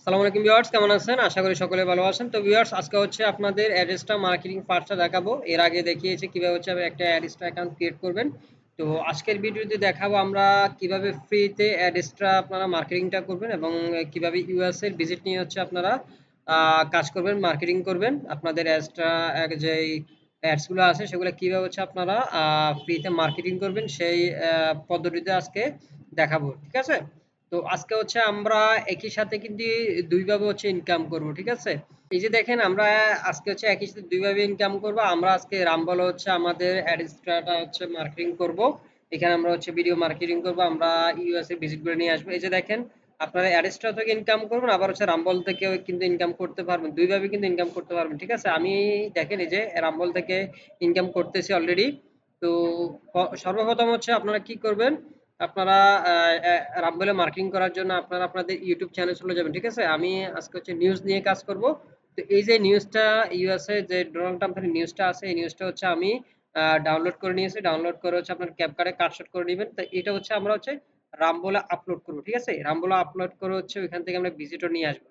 আসসালামু আলাইকুম ভিউয়ার্স, কেমন আছেন? আশা করি সকলে ভালো আছেন। তো ভিউয়ার্স, আজকে হচ্ছে আপনাদের অ্যাড্রেসটা মার্কেটিং পার্টটা দেখাবো। এর আগে দেখিয়েছি কিভাবে হচ্ছে একটা অ্যাড্রেসটা অ্যাকাউন্ট ক্রিয়েট করবেন। তো আজকের ভিডিওতে দেখাবো আমরা কিভাবে ফ্রিতে অ্যাড্রেসটা আপনারা মার্কেটিংটা করবেন এবং কিভাবে ইউএস এর ভিজিট নিয়ে হচ্ছে আপনারা কাজ করবেন, মার্কেটিং করবেন। আপনাদের অ্যাডসটা যে অ্যাডস গুলো আছে সেগুলো কিভাবে হচ্ছে আপনারা ফ্রিতে মার্কেটিং করবেন সেই পদ্ধতিতে আজকে দেখাবো। ঠিক আছে? তো আজকে হচ্ছে আমরা একই সাথে কিন্তু দুইভাবে হচ্ছে ইনকাম করব। ঠিক আছে? এই যে দেখেন, আমরা আজকে হচ্ছে একই সাথে দুইভাবে ইনকাম করব। আমরা আজকে রামবল হচ্ছে আমাদের অ্যাডস্ট্রাটা হচ্ছে মার্কেটিং করব। এখানে আমরা হচ্ছে ভিডিও মার্কেটিং করব। আমরা ইউএসএ ভিজিট করে নিয়ে আসবো। এই যে দেখেন, আপনারা অ্যাডস্ট্রা থেকে ইনকাম করবেন, আবার হচ্ছে রামবল থেকেও কিন্তু ইনকাম করতে পারবেন। দুইভাবে কিন্তু ইনকাম করতে পারবেন। ঠিক আছে? আমি দেখেন এই যে রামবল থেকে ইনকাম করতেছি অলরেডি। তো সর্বপ্রথম হচ্ছে আপনারা কি করবেন, আপনারা রামবেলে মার্কেটিং করার জন্য আপনারা আপনাদের ইউটিউব চ্যানেল চলে যাবেন। ঠিক আছে? আমি আজকে হচ্ছে নিউজ নিয়ে কাজ করব। তো এই যে নিউজটা, ইউএসএ যে ডোনাল্ড ট্রাম্পের নিউজটা আছে, এই নিউজটা হচ্ছে আমি ডাউনলোড করে নিয়েছি। ডাউনলোড করে হচ্ছে আপনার ক্যাপকাটে কাটশট করে নেবেন। তো এটা হচ্ছে আমরা হচ্ছে রামবোলা আপলোড করব। ঠিক আছে? রামবোলা আপলোড করে হচ্ছে ওইখান থেকে আমরা ভিজিটর নিয়ে আসবো।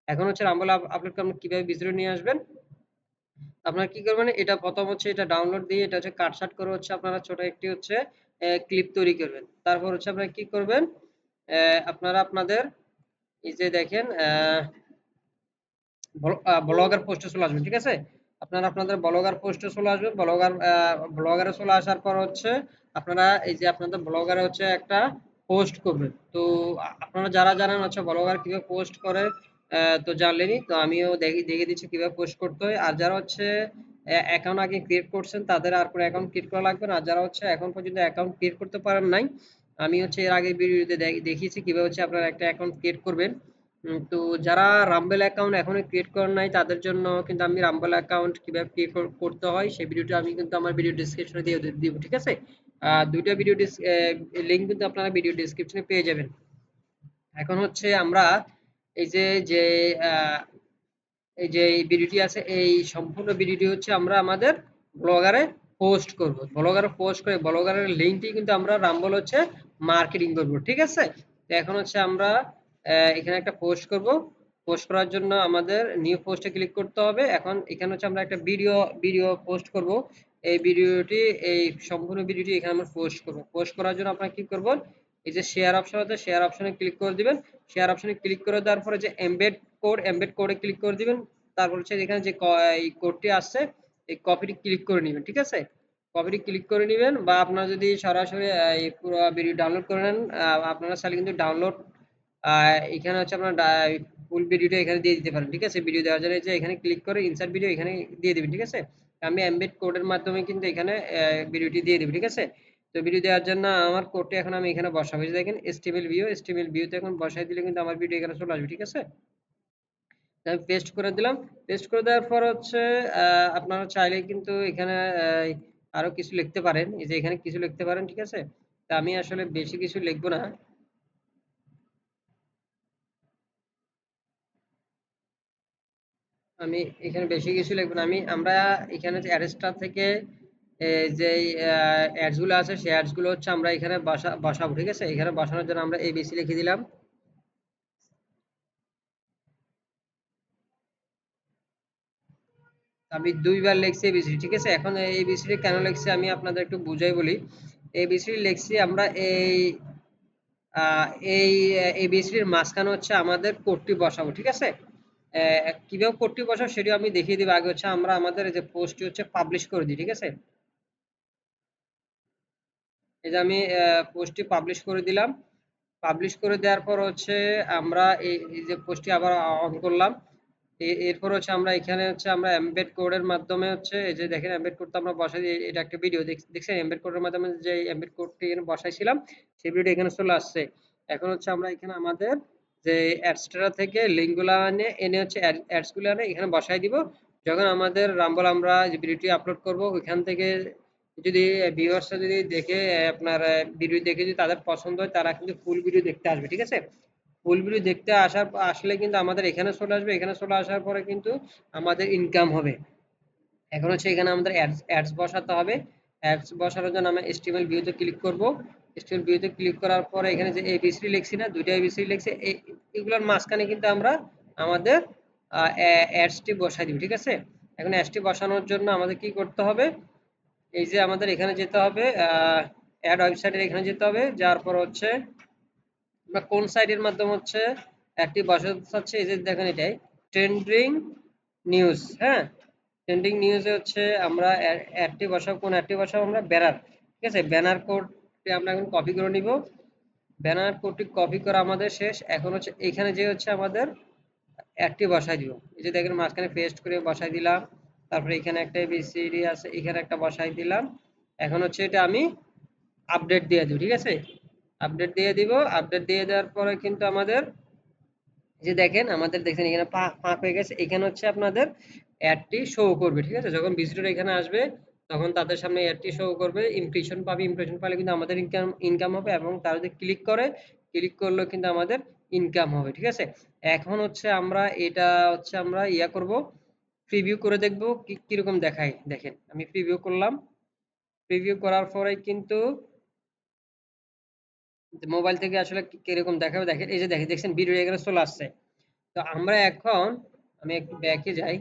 এখন হচ্ছে রামবোলা আপলোড করে আমরা কিভাবে ভিজিটর নিয়ে আসবেন, আপনারা কি করবেন, এটা প্রথম হচ্ছে এটা ডাউনলোড দিয়ে এটা হচ্ছে কাটছাঁট করে হচ্ছে আপনারা ছোট একটি হচ্ছে ক্লিপ তৈরি করবেন। তারপর হচ্ছে আপনারা কি করবেন, আপনারা আপনাদের এই যে দেখেন ব্লগার পোস্টে চলে আসবেন। ঠিক আছে? আপনারা আপনাদের ব্লগার পোস্টে চলে আসবেন। ব্লগারে চলে আসার পর হচ্ছে আপনারা এই যে আপনাদের ব্লগারে হচ্ছে একটা পোস্ট করবেন। তো আপনারা যারা জানেন হচ্ছে ব্লগার কিভাবে পোস্ট করে, তো জানলেনই। তো আমিও দেখিয়ে দিচ্ছি কিভাবে পোস্ট করতে হয়। আর যারা হচ্ছে অ্যাকাউন্ট আগে ক্রিয়েট করছেন তাদের আর কোনো অ্যাকাউন্ট ক্রিয়েট করা লাগবে না। আর যারা হচ্ছে এখন পর্যন্ত অ্যাকাউন্ট ক্রিয়েট করতে পারেন নাই, আমি হচ্ছে এর আগের ভিডিওতে দেখিয়েছি কিভাবে হচ্ছে আপনারা একটা অ্যাকাউন্ট ক্রিয়েট করবেন। তো যারা রামবেল অ্যাকাউন্ট এখনো ক্রিয়েট করেন নাই তাদের জন্য কিন্তু আমি রামবেল অ্যাকাউন্ট কিভাবে ক্রিয়েট করতে হয় সেই ভিডিওটা আমি কিন্তু আমার ভিডিও ডেসক্রিপশনে দিয়ে দিব। ঠিক আছে? দুইটা ভিডিও লিঙ্ক কিন্তু আপনারা ভিডিও ডেসক্রিপশনে পেয়ে যাবেন। এখন হচ্ছে আমরা এই যে যে আহ, এই যে এই ভিডিওটি আছে, এই সম্পূর্ণ ভিডিওটি হচ্ছে আমরা আমাদের ব্লগারে পোস্ট করব। ব্লগারে পোস্ট করে ব্লগারের লিঙ্কটি কিন্তু আমরা রামবল হচ্ছে মার্কেটিং করব। ঠিক আছে? তো এখন হচ্ছে আমরা এখানে একটা পোস্ট করব। পোস্ট করার জন্য আমাদের নিউ পোস্টে ক্লিক করতে হবে। এখন এখানে হচ্ছে আমরা একটা ভিডিও পোস্ট করব। এই ভিডিওটি, এই সম্পূর্ণ ভিডিওটি এখানে আমরা পোস্ট করব। পোস্ট করার জন্য আপনারা কি করবেন, এই যে শেয়ার অপশন আছে, শেয়ার অপশনে ক্লিক করে দিবেন। শেয়ার অপশনে ক্লিক করে দেওয়ার পরে যে এমবেড কোডে ক্লিক করে দিবেন। তারপর হচ্ছে এখানে যে এই কোডটি আসছে, এই কপিটি ক্লিক করে নেবেন। ঠিক আছে? কপিটি ক্লিক করে নেবেন, বা আপনারা যদি সরাসরি এই পুরো ভিডিও ডাউনলোড করে নেন, আপনারা চাইলে কিন্তু ডাউনলোড এখানে হচ্ছে আপনার ফুল ভিডিওটা এখানে দিয়ে দিতে পারেন। ঠিক আছে? ভিডিও দেওয়ার জন্য যে এখানে ক্লিক করে ইনসার্ট ভিডিও এখানে দিয়ে দিবেন। ঠিক আছে? আমি এমবেড কোডের মাধ্যমে কিন্তু এখানে ভিডিওটি দিয়ে দিব। ঠিক আছে? তো ভিডিও দেওয়ার জন্য আমার কোডটি এখন আমি এখানে বসাবো। এই যে দেখেন এসটিএমএল ভিউতে এখন বসাই দিলে কিন্তু আমার ভিডিও এখানে চলে আসবে। ঠিক আছে? আমি পেস্ট করে দিলাম। পেস্ট করে দেওয়ার পর হচ্ছে আপনারা চাইলে কিন্তু এখানে আরো কিছু লিখতে পারেন। এই যে এখানে কিছু লিখতে পারেন। ঠিক আছে? তা আমি আসলে বেশি কিছু লিখবো না। আমি এখানে বেশি কিছু লিখবো না। আমরা এখানে যে অ্যাডস্টার থেকে যে অ্যাডস গুলো আছে সেই অ্যাডস গুলো হচ্ছে আমরা এখানে বসাবো। ঠিক আছে? এখানে বসানোর জন্য আমরা এবিসি লিখে দিলাম। আমি দুইবার লিখছি এবিসিডি। ঠিক আছে? এখন এই এবিসিডি কেন লিখছি আমি আপনাদের একটু বুঝাই বলি। এবিসিডি লিখছি আমরা আহ, এই এবিসিডির মাঝখানে হচ্ছে আমাদের কোডটি বসাবো। ঠিক আছে? কিভাবে কোডটি বসাবো সেটিও আমি দেখিয়ে দিব। আগে হচ্ছে আমরা আমাদের এই যে পোস্টটি হচ্ছে পাবলিশ করে দিই। ঠিক আছে? এই যে আমি পোস্টটি পাবলিশ করে দিলাম। পাবলিশ করে দেওয়ার পর হচ্ছে আমরা এই যে পোস্টটি আবার অন করলাম। এরপর হচ্ছে আমরা এখানে হচ্ছে আমরা এমবেড কোডের মাধ্যমে হচ্ছে এই যে দেখেন এমবেড কোডটা আমরা বসাই এটা একটা ভিডিও দেখছেন, এমবেড কোডের মাধ্যমে যে এমবেড কোডটি এখানে বসাইছিলাম সেই ভিডিও এখানে চলে আসছে। এখন হচ্ছে আমরা এখানে আমাদের যে অ্যাডস্টারা থেকে লিঙ্কগুলো এনে হচ্ছে অ্যাডস গুলো এনে এখানে বসাই দিব। যখন আমাদের রামবল আমরা যে ভিডিওটি আপলোড করব ওইখান থেকে যদি ভিউয়ার্সরা যদি দেখে আপনার ভিডিও দেখে যদি তাদের পছন্দ হয় তারা কিন্তু ফুল ভিডিও দেখতে আসবে। ঠিক আছে? ফুল ভিডিও দেখতে আসলে কিন্তু আমাদের এখানে চলে আসবে। এখানে চলে আসার পরে কিন্তু আমাদের ইনকাম হবে। এখন হচ্ছে এখানে আমাদের অ্যাডস বসাতে হবে। অ্যাডস বসানোর জন্য আমরা HTML ভিউতে ক্লিক করব। স্টিল ভিউতে ক্লিক করার পরে এখানে যে এবিসি লিখছি না, দুইটা এবিসি লিখছি, এগুলোর মাঝখানে কিন্তু আমরা আমাদের অ্যাডসটি বসাই দিব। ঠিক আছে, এখন অ্যাডসটি বসানোর জন্য আমাদের কি করতে হবে, এই যে আমাদের এখানে যেতে হবে, অ্যাড ওয়েবসাইটের এখানে যেতে হবে, যার পর হচ্ছে আমরা কোন সাইটের মাধ্যমে হচ্ছে অ্যাডটি বসাতে চাচ্ছি, এই যে দেখেন এটাই ট্রেন্ডিং নিউজ। হ্যাঁ, ট্রেন্ডিং নিউজে হচ্ছে আমরা অ্যাডটি বসাবো, কোন অ্যাডটি বসাবো আমরা ব্যানার। ঠিক আছে, ব্যানার কোডটি আমরা এখন কপি করে নিব। ব্যানার কোডটি কপি করা আমাদের শেষ। এখন হচ্ছে এখানে যে হচ্ছে আমাদের অ্যাডটি বসাই দিব, এই যে দেখেন মাঝখানে পেস্ট করে বসাই দিলাম। তারপরে এখানে একটা এবিসিডি আছে, এখানে একটা বসাই দিলাম। এখন হচ্ছে এটা আমি আপডেট দিয়ে দিব। ঠিক আছে, আপডেট দিয়ে দিব। আপডেট দিয়ে দেওয়ার পরে কিন্তু আমাদের যে দেখেন আমাদের দেখেন এখানে পাক হয়ে গেছে। এখানে হচ্ছে আপনাদের অ্যাডটি শো করবে। ঠিক আছে, যখন ভিজিটর এখানে আসবে তখন তাদের সামনে অ্যাডটি শো করবে, ইমপ্রেশন পাবে। ইমপ্রেশন পেলে কিন্তু আমাদের ইনকাম হবে, এবং তারা যদি ক্লিক করে, ক্লিক করলেও কিন্তু আমাদের ইনকাম হবে। ঠিক আছে, এখন হচ্ছে আমরা এটা হচ্ছে আমরা ইয়া করব, প্রিভিউ করে দেখব কিরকম দেখায়। দেখেন আমি প্রিভিউ করলাম। প্রিভিউ করার পরে কিন্তু মোবাইল থেকে আসলে কিরকম দেখাবে দেখেন, এই যে দেখছেন ভিডিও এখানে চলে আসছে। তো আমরা এখন, আমি একটু ব্যাকে যাই।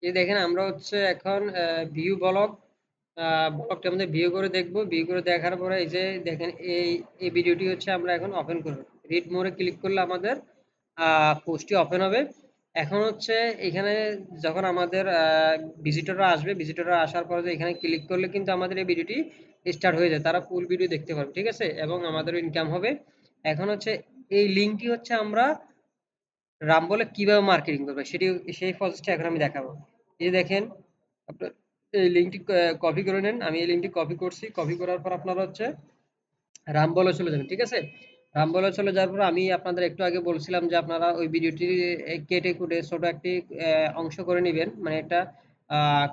এই দেখেন আমরা হচ্ছে এখন ভিউ ব্লগটা আমাদের ভিউ করে দেখবো। ভিউ করে দেখার পরে এই যে দেখেন এই ভিডিওটি হচ্ছে আমরা এখন ওপেন করব। রিড মোরে ক্লিক করলে আমাদের পোস্টটি ওপেন হবে। এখন হচ্ছে এখানে যখন আমাদের ভিজিটররা আসবে, ভিজিটররা আসার পরে এখানে ক্লিক করলে কিন্তু আমাদের এই ভিডিওটি স্টার্ট হয়ে যায়, তারা ফুল ভিডিও দেখতে পারবে। ঠিক আছে, এবং আমাদেরও ইনকাম হবে। এখন হচ্ছে এই লিঙ্কটি হচ্ছে আমরা রামবলে কিভাবে মার্কেটিং করবে সেই প্রসেসটা এখন আমি দেখাবো। এই যে দেখেন আপনার এই লিঙ্কটি কপি করে নেন। আমি এই লিঙ্কটি কপি করছি। কপি করার পর আপনারা হচ্ছে রামবলে চলে যাবেন। ঠিক আছে, রামবলে চলে যাওয়ার পর আমি আপনাদের একটু আগে বলছিলাম যে আপনারা ওই ভিডিওটি কেটে কুটে ছোট একটি অংশ করে নেবেন, মানে একটা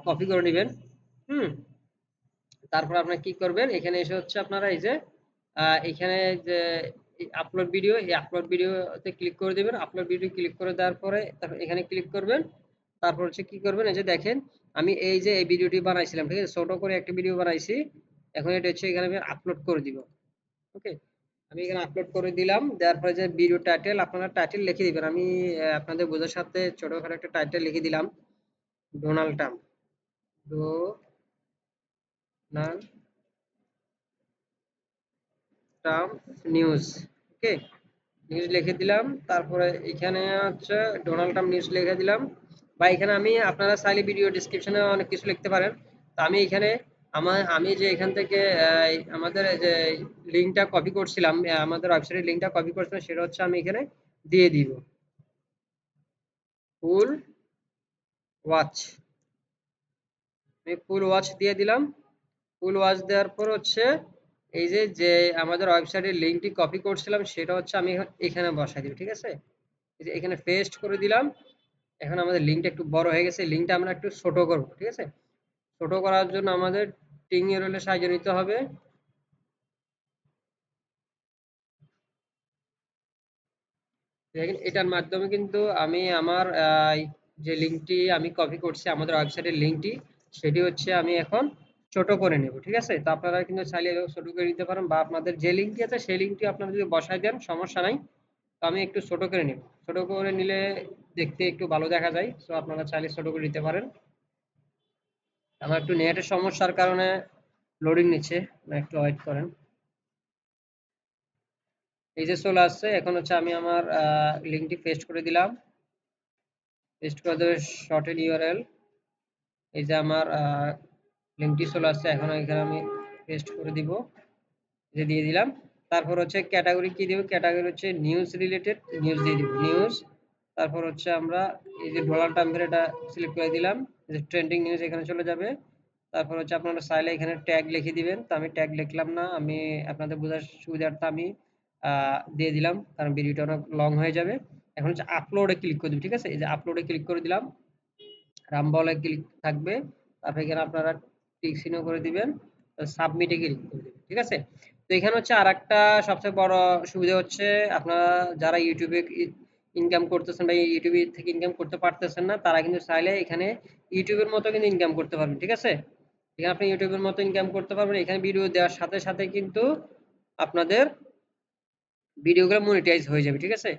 কপি করে নেবেন। হুম, তারপর আপনারা কি করবেন, এখানে এসে হচ্ছে আপনারা এই যে এখানে যে আপলোড ভিডিও, এই আপলোড ভিডিওতে ক্লিক করে দিবেন। আপলোড ভিডিও ক্লিক করে দেওয়ার পরে তারপর এখানে ক্লিক করবেন। তারপর হচ্ছে কি করবেন, এই যে দেখেন আমি এই যে এই ভিডিওটি বানাইছিলাম, ঠিক আছে, ছোট করে একটা ভিডিও বানাইছি। এখন এটা হচ্ছে এখানে আমি আপলোড করে দিব। ওকে, আমি এখানে আপলোড করে দিলাম। দেওয়ার পরে যে ভিডিও টাইটেল, আপনারা টাইটেল লিখে দিবেন। আমি আপনাদের বোঝার সাথে ছোটখাটো একটা টাইটেল লিখে দিলাম, Donald Trump. Donald Trump news. Okay, news লিখে দিলাম। তারপরে এখানে হচ্ছে ডোনাল্ড ট্রাম্প নিউজ লিখে দিলাম। বা এখানে আমি, আপনারা চাইলে ভিডিও ডিসক্রিপশনে অনেক কিছু লিখতে পারেন। তো আমি এখানে আমি যে এখান থেকে আমাদের যে লিঙ্কটা কপি করছিলাম, আমাদের ওয়েবসাইটের লিঙ্কটা কপি করছিলাম, সেটা হচ্ছে আমি এখানে দিয়ে দিব, ফুল ওয়াচ। আমি ফুল ওয়াচ দিয়ে দিলাম। ফুল ওয়াচ দেওয়ার পর হচ্ছে এই যে যে আমাদের ওয়েবসাইটের লিঙ্কটি কপি করছিলাম সেটা হচ্ছে আমি এখানে বসাই দিব। ঠিক আছে, এই যে এখানে পেস্ট করে দিলাম। এখন আমাদের লিঙ্কটা একটু বড় হয়ে গেছে, লিঙ্কটা আমরা একটু ছোট করব। ঠিক আছে, ছোট করার জন্য আমাদের টিং এর সাহায্য নিতে হবে। দেখেন এটার মাধ্যমে কিন্তু আমি আমার যে লিঙ্কটি আমি কপি করছি, আমাদের ওয়েবসাইটের লিঙ্কটি, সেটি হচ্ছে আমি এখন ছোট করে নেব। ঠিক আছে, তো আপনারা কিন্তু চাইলে এভাবে ছোট করে নিতে পারেন, বা আপনাদের যে লিঙ্কটি আছে সেই লিঙ্কটি আপনারা যদি বসাই দেন সমস্যা নাই। তো আমি একটু ছোট করে নেব। ছোট করে নিলে দেখতে একটু ভালো দেখা যায়, তো আপনারা চাইলে ছোট করে নিতে পারেন। আমার একটু নেটের সমস্যার কারণে লোডিং নিচ্ছে, একটু ওয়েট করেন। এই যে চলে আসছে। এখন হচ্ছে আমি আমার লিঙ্কটি পেস্ট করে দিলাম। পেস্ট করে দেবে শর্টেড ইউআরএল। এই যে আমার লিঙ্কটি চলে আসছে। এখন এখানে আমি পেস্ট করে দিব, যে দিয়ে দিলাম। তারপর হচ্ছে ক্যাটাগরি কি দিব, ক্যাটাগরি হচ্ছে নিউজ রিলেটেড, নিউজ দিয়ে দিব নিউজ। তারপর হচ্ছে আমরা এই যে ডোনাল্ড ট্রাম্পের এটা সিলেক্ট করে দিলাম, যে ট্রেন্ডিং নিউজ এখানে চলে যাবে। তারপর হচ্ছে আপনারা চাইলে এখানে ট্যাগ লিখে দিবেন, তো আমি ট্যাগ লিখলাম না, আমি আপনাদের বোঝার সুবিধার্থে আমি দিয়ে দিলাম, কারণ ভিডিওটা অনেক লং হয়ে যাবে। এখন হচ্ছে আপলোডে ক্লিক করে দিব। ঠিক আছে, এই যে আপলোডে ক্লিক করে দিলাম, রামবলে ক্লিক থাকবে। তারপর এখানে আপনারা টিক চিহ্ন করে দিবেন, সাবমিটে ক্লিক করে দিবেন। ঠিক আছে, তো এখানে হচ্ছে আরেকটা সবচেয়ে বড় সুবিধা হচ্ছে, আপনারা যারা ইউটিউবে ইনকাম করতেছেন বা ইউটিউব থেকে ইনকাম করতে পারতেছেন না, তারা কিন্তু চাইলে এখানে ইউটিউবের মতো কিন্তু ইনকাম করতে পারবেন। ঠিক আছে? এখানে আপনি ইউটিউবের মতো ইনকাম করতে পারবেন। এখানে ভিডিও দেওয়ার সাথে সাথে কিন্তু আপনাদের ভিডিওগুলো মনিটাইজ হয়ে যাবে। ঠিক আছে?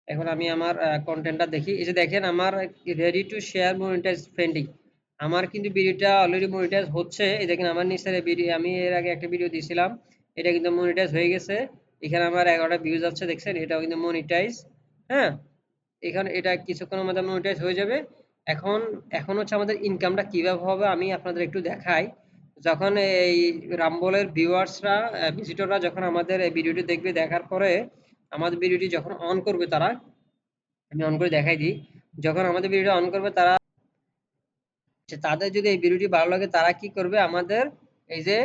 এখন আমি আমার কন্টেন্টটা দেখি। এই যে দেখেন আমার ready to share monetize pending. আমার কিন্তু ভিডিওটা অলরেডি মনিটাইজ হচ্ছে। এই দেখেন আমার নিচের ভিডিও, আমি এর আগে একটা ভিডিও দিয়েছিলাম। এটা কিন্তু মনিটাইজ হয়ে গেছে। এখানে আমার 11টা ভিউজ আছে দেখছেন? এটাও কিন্তু মনিটাইজ। হ্যাঁ? এখানে এটা কিছুক্ষণের মধ্যে মনিটাইজ হয়ে যাবে। এখন এখন হচ্ছে আমাদের ইনকামটা কিভাবে হবে আমি আপনাদের একটু দেখাই। যখন এই রামবলের ভিউয়ার্সরা ভিজিটররা যখন আমাদের এই ভিডিওটি দেখবে, দেখার পরে আমাদের ভিডিওটি যখন অন করবে তারা, আমি অন করে দেখাই দিই। যখন আমাদের ভিডিওটা অন করবে তারা, তাদের যদি এই ভিডিওটি ভালো লাগে তারা কি করবে, আমাদের এই যে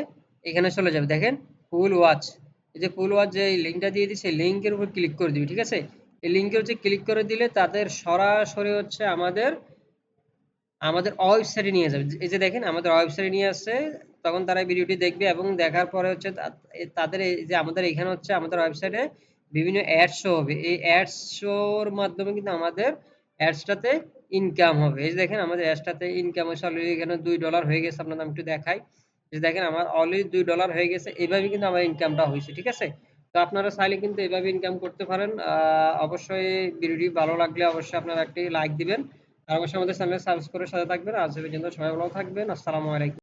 এখানে চলে যাবে দেখেন ফুল ওয়াচ, এই যে ফুল ওয়াচ যে লিঙ্কটা দিয়ে দিচ্ছে লিঙ্কের উপর ক্লিক করে দিবে। ঠিক আছে? এই লিঙ্কে হচ্ছে ক্লিক করে দিলে তাদের সরাসরি হচ্ছে আমাদের আমাদের ওয়েবসাইটে নিয়ে যাবে। এই যে দেখেন আমাদের ওয়েবসাইটে নিয়ে আসছে। তখন তারা ভিডিওটি দেখবে এবং দেখার পরে হচ্ছে তাদের এই যে আমাদের এখানে হচ্ছে আমাদের ওয়েবসাইটে বিভিন্ন অ্যাড শো হবে। এই অ্যাড শোর মাধ্যমে কিন্তু আমাদের অ্যাডসটাতে ইনকাম হবে। এই যে দেখেন আমাদের অ্যাডসটাতে ইনকাম হচ্ছে অলরেডি এখানে $2 হয়ে গেছে। আপনাদের আমি একটু দেখাই। যে দেখেন আমার অলরেডি $2 হয়ে গেছে। এভাবে কিন্তু আমার ইনকামটা হয়েছে। ঠিক আছে? তো আপনারা চাইলে কিন্তু এভাবে ইনকাম করতে পারেন। অবশ্যই ভিডিওটি ভালো লাগলে অবশ্যই আপনারা একটি লাইক দিবেন। আর অবশ্যই আমাদের চ্যানেল সাবস্ক্রাইব করে সাথে থাকবেন। আজ এই পর্যন্ত সবাই ভালো থাকবেন। আসসালামু আলাইকুম।